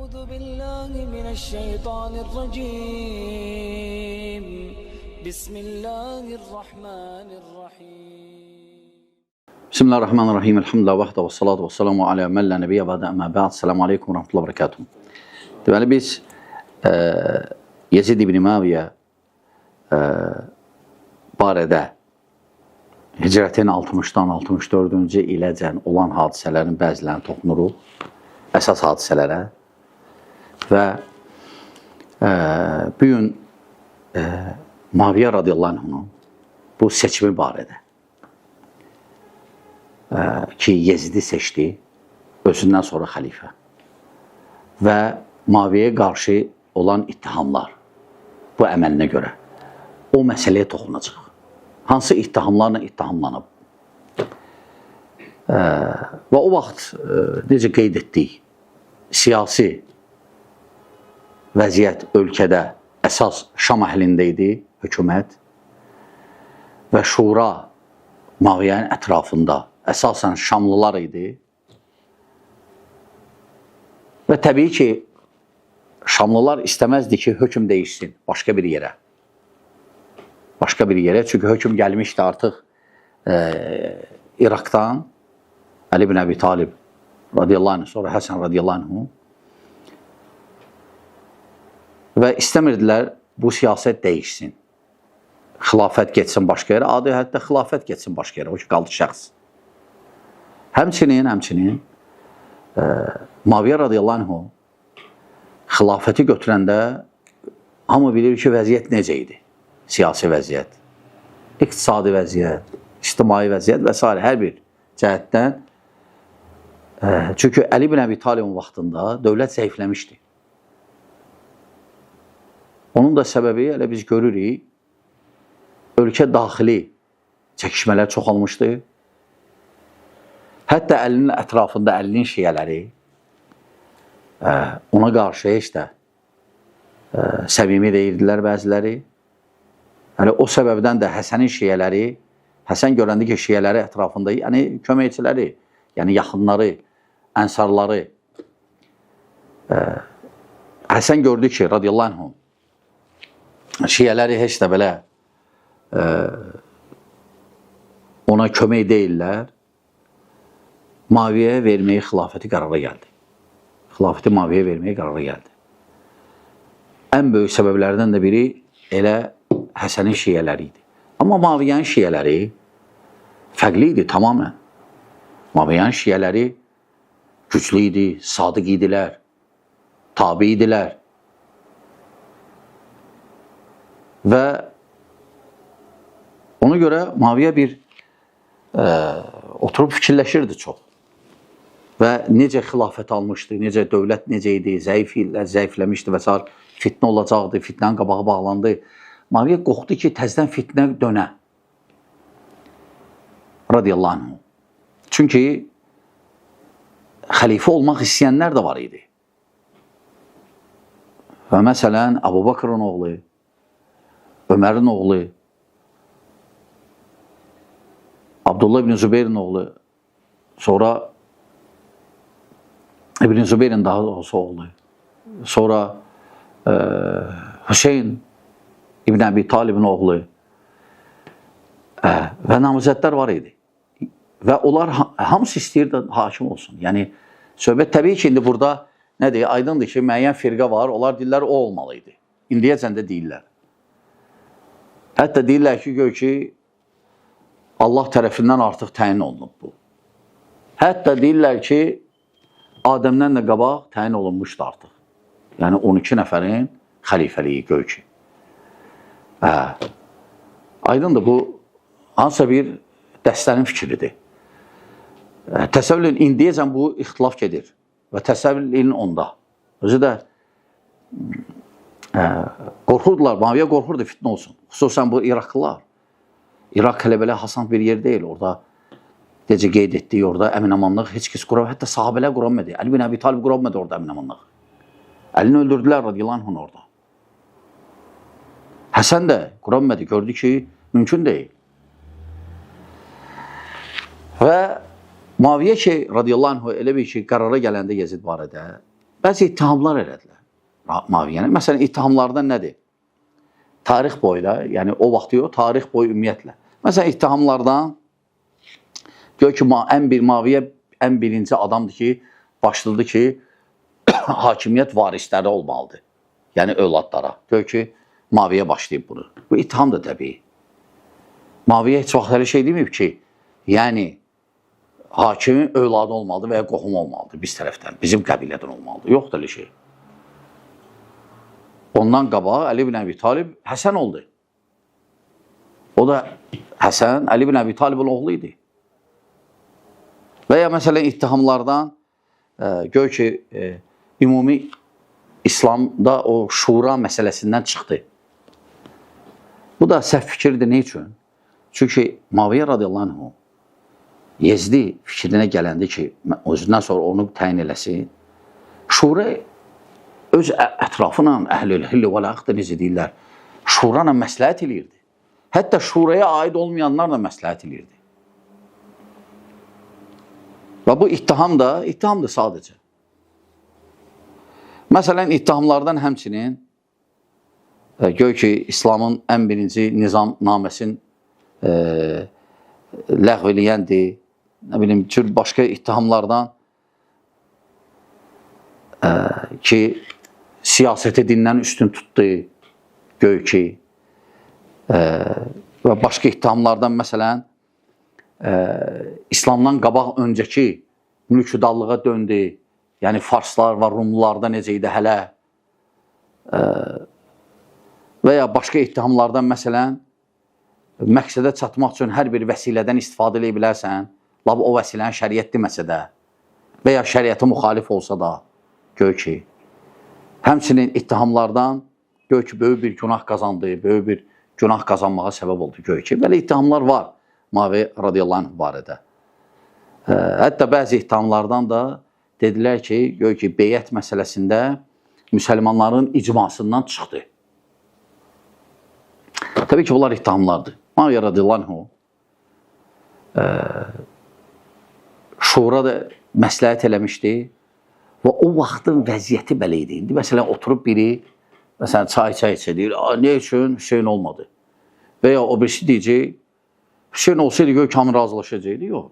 أعوذ بالله من الشيطان الرجيم بسم الله الرحمن الرحيم بسم الله الرحمن الرحيم الحمد لله وحده والصلاة والسلام على من لا نبي بعد أما بعد. Selamun Aleyküm ve Rahmetullah ve Berekatuhu. Deməli biz Yezid ibn Muaviyə barədə hicrətin 60-dan 64-cü iləcən olan hadisələrin bəzilərini toxunuruq, əsas hadisələrə və bu gün Muaviyə radiyallahu anh'ın bu seçimi barədə ki Yezidi seçdi, özündən sonra xəlifə və Muaviyəyə qarşı olan ittihamlar bu əməlinə görə o məsələyə toxunacaq. Hansı ittihamlarla ittihamlanıb? Və o vaxt necə qeyd etdik, siyasi vəziyyət ölkədə əsas Şam əhlində idi, hökumət və şura Muaviyənin ətrafında əsasən Şamlılar idi və təbii ki, Şamlılar istəməzdi ki, hökm değişsin başqa bir yerə. Çünki hökm gəlmişdi artıq İraqdan Ali ibn Əbi Talib radiyallahu anh, sonra Həsən radiyallahu anh və istəmirdilər bu siyasət değişsin. Xilafət getsin başqa yerə, adi hətta xilafət getsin başqa yerə, o ki qaldı şəxs. Həmçinin Muaviyyə radiyallahu anh xilafəti götürəndə hamı bilir ki, vəziyyət necə idi? Siyasi vəziyyət, iqtisadi vəziyyət, ictimai vəziyyət və s. hər bir cəhətdən. Çünki Əli ibn Əbi Talibin vaxtında dövlət zəifləmişdi. Onun da səbəbi, elə biz görürük, ölkə daxili çəkişmələr çoxalmışdı. Hətta Əlinin ətrafında Əlinin şiyələri ona qarşı heç də səmimi deyirdilər bəziləri. Yəni, o səbəbdən də Həsənin şiyələri, Həsən görəndə ki, şiyələri ətrafında, yəni köməkçiləri, yəni yaxınları, ənsarları, Həsən gördü ki, radiyallahu anh, şiyələri heç də belə ona kömək deyirlər, Muaviyəyə verməyi xilafəti qərara gəldi. Xilafəti Muaviyəyə verməyi qərara gəldi. Ən böyük səbəblərdən də biri elə Həsənin şiyələri idi. Amma Muaviyənin şiyələri fərqli idi tamamən. Muaviyənin şiyələri güclü idi, sadiq idilər, tabi idilər. Və ona görə Muaviyyə bir oturub fikirləşirdi çox. Və necə xilafət almışdı, necə dövlət necə idi, zəifləmişdi və s. Fitnə olacaqdı, fitnənin qabağı bağlandı. Muaviyyə qorxdu ki, təzdən fitnə dönə. Radiyallahu anh. Çünki xəlifə olmaq istəyənlər də var idi. Və məsələn, Əbu Bakrın oğlu, Ömərin oğlu, Abdullah ibn Zübeyrin oğlu, sonra İbn Zübeyrin daha doğrusu oğlu, sonra Hüseyin İbn Əbi Talibin oğlu və namizədlər var idi. Və onlar hamısı istəyirdi hakim olsun. Yəni, söhbət təbii ki, indi burada nədir? Aydındır ki, müəyyən firqə var, onlar deyirlər, o olmalıydı. İndiyəcən də deyirlər. Hətta deyirlər ki, gör ki, Allah tərəfindən artıq təyin olunub bu. Hətta deyirlər ki, Adəmdən də qabaq təyin olunmuşdu artıq. Yəni 12 nəfərin xəlifəliyi gör ki. Aydındır, bu hansısa bir dəstənin fikridir. Təsəvvür edin, indiyəcən bu ixtilaf gedir və təsəvvür edin onda. Özü də qorxurdular, Muaviyyə qorxurdu fitnə olsun. Xüsusən bu İraqlılar. İraq hələ belə hasant bir yer deyil. Orada necə qeyd etdik, orada əmin-amanlıq heç kəs quramadı. Hətta sahabələr quramadı. Əli ibn Əbi Talib quramadı orada əmin-amanlıq. Əlini öldürdülər radiyallahu anh orada. Həsən də quramadı. Gördü ki, mümkün deyil. Və Muaviyyə ki, radiyallahu anh elə bir ki, qərara gələndə Yezid barədə bəzi ittihamlar elədilər Muaviyyəni. Məsələn, ittihamlardan nədir? Tarix boyda, yəni o vaxt yox, tarix boyu ümumiyyətlə. Məsələn, ittihamlardan gör ki, Muaviyyə ən birinci adamdır ki, başladı ki, hakimiyyət varisləri olmalıdır. Yəni, övladlara. Gör ki, Muaviyyə başlayıb bunu. Bu ittiham da təbii. Muaviyyə heç vaxt elə şey deməyib ki, yəni, hakimin övladı olmalıdır və ya qohum olmalıdır biz tərəfdən, bizim qəbilədən olmalıdır. Yoxdur elə şey. Ondan qabaq Əli ibn Əbi Talib Həsən oldu. O da Həsən, Əli ibn Əbi Talibin oğlu idi. Və ya məsələn, ittihamlardan gör ki, ümumi İslamda o şura məsələsindən çıxdı. Bu da səhv fikirdir. Ne üçün? Çünki Muaviyyə radiyallahu anh Yezdi fikrinə gələndə ki, özündən sonra onu təyin eləsin, şura öz ətrafına, əhl-ül hilli və ləqdə necə deyirlər, şura ilə məsləhət eləyirdi. Hətta şuraya aid olmayanlarla məsləhət eləyirdi. Və bu ittihamdır sadəcə. Məsələn, ittihamlardan həmçinin gör ki, İslamın ən birinci nizam naməsin ləğv eləyəndir. Nə bilim, tür başqa ittihamlardan ki, siyasəti dindən üstün tutdu, gör ki, və başqa ittihamlardan məsələn, İslamdan qabaq öncəki mülküdarlığa döndü, yəni Farslar və Rumlularda necə idi hələ və ya başqa ittihamlardan məsələn, məqsədə çatmaq üçün hər bir vəsilədən istifadə edə bilərsən, lab o vəsiləni şəriət deməsə də və ya şəriətə müxalif olsa da, gör ki, həmçinin ittihamlardan gör ki, böyük bir günah qazandı, böyük bir günah qazanmağa səbəb oldu, gör ki, belə ittihamlar var Muaviyyə radiyallahu anh barədə. Hətta bəzi ittihamlardan da dedilər ki, gör ki, beyət məsələsində müsəlmanların icmasından çıxdı. Təbii ki, bunlar ittihamlardır. Muaviyyə radiyallahu anh şura da məsləhət eləmişdi və o vaxtın vəziyyəti belə idi. İndi məsələn, oturub biri, məsələn, çay içə deyir, ne üçün Hüseyin olmadı? Və ya o birisi deyəcək, Hüseyin olsaydı gör ki, hamı razılaşacaqdı, yox.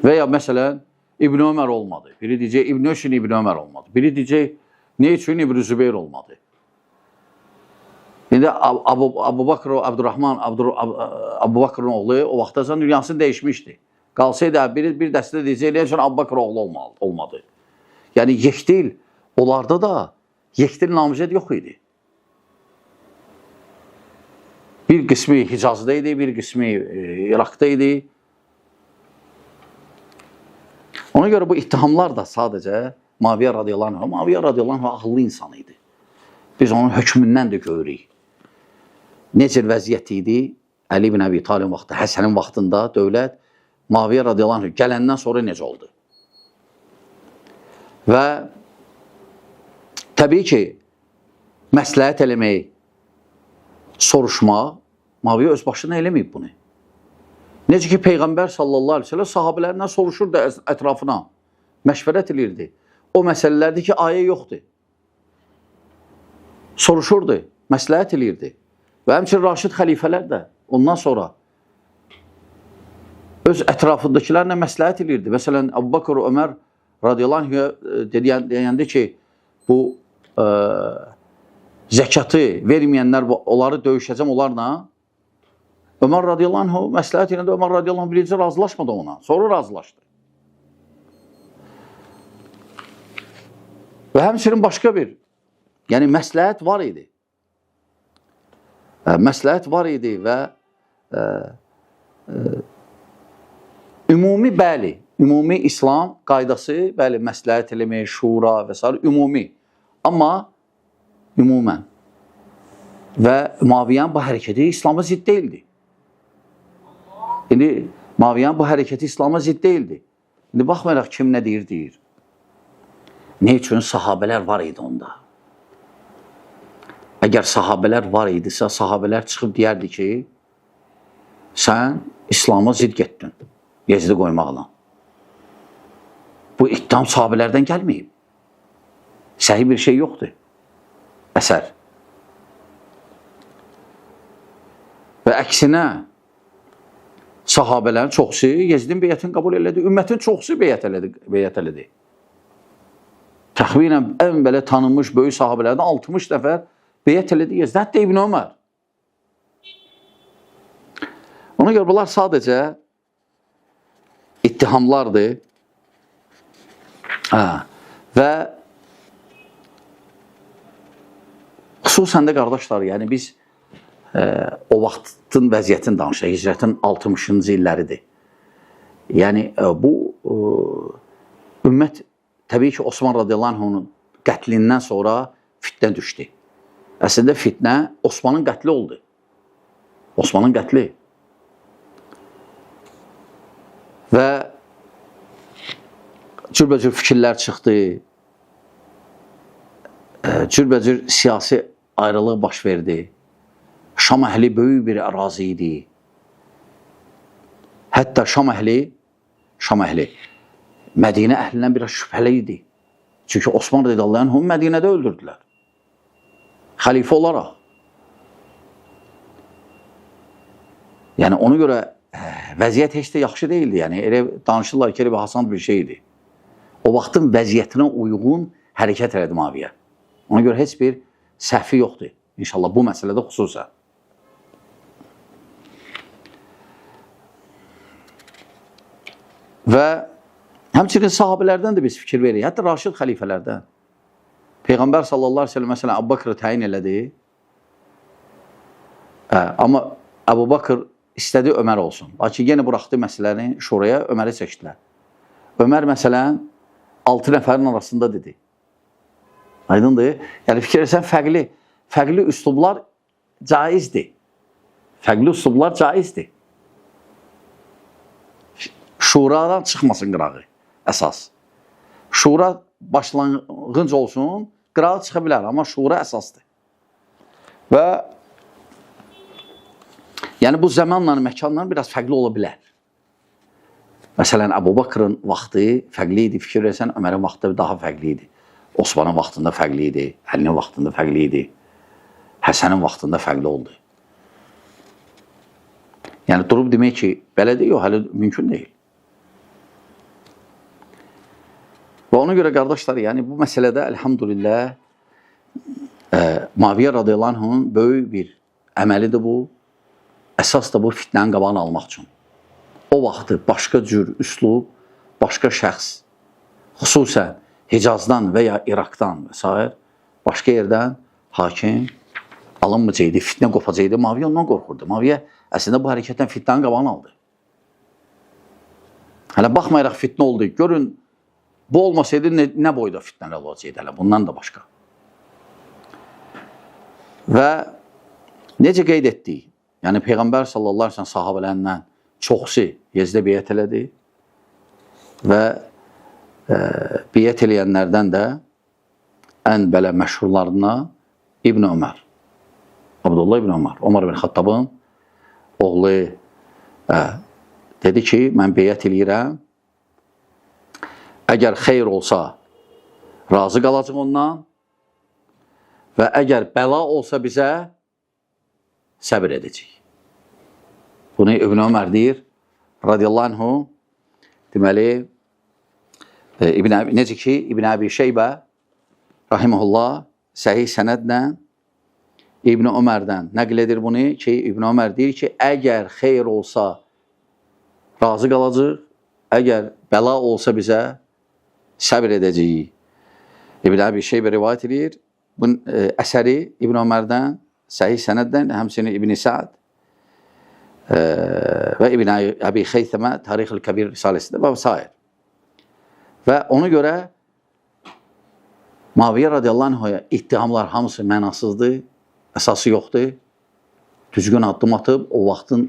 Və ya məsələn, İbn Ömər olmadı. Biri deyəcək, ne üçün İbn Ömər olmadı? Biri deyəcək, ne üçün İbn Zübeyir olmadı? İndi Abu Bakr, Abdurrahman, Abu Bakrın oğlu o vaxtacan dünyasını dəyişmişdi. Qalsaydı, bir dəstə deyəcək, ne üçün Abu Bakr oğlu olmadı? Yəni, yekdil, onlarda da yekdil namizəd yox idi. Bir qismi Hicazda idi, bir qismi İraqda idi. Ona görə bu ittihamlar da sadəcə Muaviyyə radiyallahu anh, Muaviyyə radiyallahu anh ağıllı insan idi. Biz onun hökmündən də görürük. Necə vəziyyət idi? Əli ibn Əbi Talib vaxtı, Həsənin vaxtında dövlət Muaviyyə radiyallahu anh gələndən sonra necə oldu? Və təbii ki, məsləhət eləmək, soruşmaq, Muaviyyə öz başına eləməyib bunu. Necə ki, Peyğəmbər sallallahu aleyhi ve sellem sahabələrindən soruşurdu ətrafına, məşvərət edirdi. O məsələlərdir ki, ayə yoxdur. Soruşurdu, məsləhət edirdi. Və həmçin Raşid xəlifələr də ondan sonra öz ətrafındakilərlə məsləhət edirdi. Məsələn, Abu Bakr, Ömər radiyallahu anh deyəndə ki, bu zəkatı verməyənlər, onları döyüşəcəm onlarla. Ömər radiyallahu anh məsləhət edirəndə Ömər radiyallahu anh birinci razılaşmadı ona, sonra razılaşdı. Və həmçinin başqa bir, yəni məsləhət var idi. Məsləhət var idi və ümumi, bəli, ümumi İslam qaydası, bəli, məsləhət eləmək, şura və s. ümumi. Amma ümumən və Muaviyyənin bu hərəkəti İslama zidd deyildi. İndi Muaviyyənin bu hərəkəti İslama zidd deyildi. İndi baxmayaraq kim nə deyir. Ne üçün sahabələr var idi onda? Əgər sahabələr var idisə, sahabələr çıxıb deyərdi ki, sən İslama zidd getdin, Yezdi qoymaqla. Bu ittiham sahabelərdən gəlməyib. Səhih bir şey yoxdur. Əsər. Və əksinə sahabələrin çoxsu Yezidin beyətini qəbul elədi. Ümmətin çoxsu beyət elədi. Təxminən ən belə tanınmış böyük sahabələrdən 60 nəfər beyət elədi Yezid. Hətta İbn Ömər. Ona görə bunlar sadəcə ittihamlardır. Və xüsusən də qardaşlar, yəni biz o vaxtın vəziyyətini danışaq, hicrətin 60-cı illəridir. Yəni bu ümmət təbii ki Osman radiyallahu anh'ın qətlindən sonra fitnə düşdü. Əslində fitnə Osmanın qətli oldu. Osmanın qətli. Və cürbəcür fikirlər çıxdı, cürbəcür siyasi ayrılıq baş verdi. Şam əhli böyük bir ərazi idi. Hətta Şam əhli Mədinə əhlindən biraz şübhəli idi. Çünki Osman radiyallahu anh'ı Mədinədə öldürdülər. Xəlifə olaraq. Yəni ona görə vəziyyət heç də yaxşı deyildi. Yəni elə danışırlar ki, elə Hasan bir şeydi. O vaxtın vəziyyətinə uyğun hərəkət elədi Muaviyə. Ona görə heç bir səhvi yoxdur. İnşallah bu məsələdə xüsusən. Və həmçinin sahabələrdən də biz fikir veririk. Hətta Raşid xəlifələrdən. Peyğəmbər sallallahu aleyhi ve sellem məsələn Əbu Bakrı təyin elədi. Amma Əbu Bakır istədi Ömər olsun. Lakin yenə buraxdı məsələni şuraya, Öməri seçdilər. Ömər məsələn 6 nəfərin arasında dedi. Aydındır. Yəni fikirləsən fərqli üslublar caizdir. Fərqli üslublar caizdir. Şuradan çıxmasın qırağı əsas. Şura başlanğıc olsun, qırağı çıxa bilər, amma şura əsasdır. Və yəni bu zamanla, məkanla biraz fərqli ola bilər. Məsələn, Əbu Bakrın vaxtı fərqli idi, fikir versən, Ömərin vaxtı daha fərqli idi. Osmanın vaxtında fərqli idi, Əlinin vaxtında fərqli idi, Həsənin vaxtında fərqli oldu. Yəni durub demək ki, belə deyil, hələ mümkün deyil. Və ona görə qardaşlar, yəni bu məsələdə elhamdülillah Muaviyə radiyallahu anh'ın böyük bir əməlidir bu. Əsas da bu fitnənin qabağını almaq üçün. O vaxtı başqa cür üslub, başqa şəxs, xüsusən Hicazdan və ya İraqdan və s. başqa yerdən hakim alınmayacaqdı, fitnə qopacaqdı. Muaviyə ondan qorxurdu. Muaviyə əslində bu hərəkətdən fitnənin qabağını aldı. Hələ baxmayaraq fitnə oldu. Görün, bu olmasaydı nə boyda fitnələr olacaqdı hələ, bundan da başqa. Və necə qeyd etdik? Yəni Peyğəmbər sallallahu aleyhi ve sellem sahabələrindən çoxsu Yezidə beyət elədi və beyət eləyənlərdən də ən belə məşhurlarına İbn Ömər, Abdullah İbn Ömər, Ömər bin Xattabın oğlu dedi ki, mən beyət eləyirəm, əgər xeyr olsa razı qalacaq ondan və əgər bəla olsa bizə səbir edəcək. Bunu İbn Ömər deyir, radiyallahu anhu, deməli, necə ki, İbn Əbi Şeybə, rahiməhullah, səhih sənədlə İbn Ömərdən nəql edir bunu ki, İbn Ömər deyir ki, əgər xeyr olsa razı qalacaq, əgər bəla olsa bizə səbir edəcəyik. İbn Əbi Şeybə rivayət edir. Bunun əsəri İbn Ömərdən, səhih sənəddən, həmçinin İbn Sa'd və İbn Əbi Xeythəmə Tarix-ül Kəbir risaləsində və s. Və ona görə Muaviyə radiyallahu anh'a ittihamlar hamısı mənasızdır, əsası yoxdur. Düzgün addım atıb, o vaxtın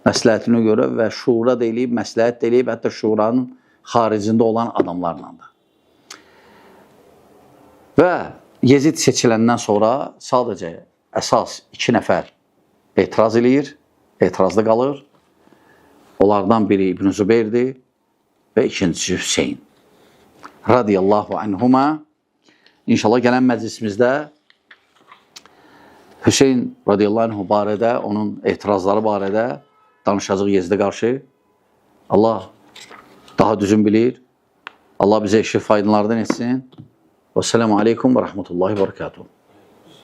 məsləhətinə görə və şura deyilib, məsləhət deyilib, hətta şuranın xaricində olan adamlarla da. Və Yezid seçiləndən sonra sadəcə əsas 2 nəfər etiraz eləyir, etirazda qalır. Onlardan biri İbn Zübeyrdir və ikincisi Hüseyin. radiyallahu anhuma. İnşallah gələn məclisimizdə Hüseyn radiyallahu anhu barədə, onun etirazları barədə danışacaq Yezidə qarşı. Allah daha düzün bilir. Allah bizə eşrif aydınlardan etsin. Vəssalamu aleykum və rəhmətullahi və bərəkatuhu.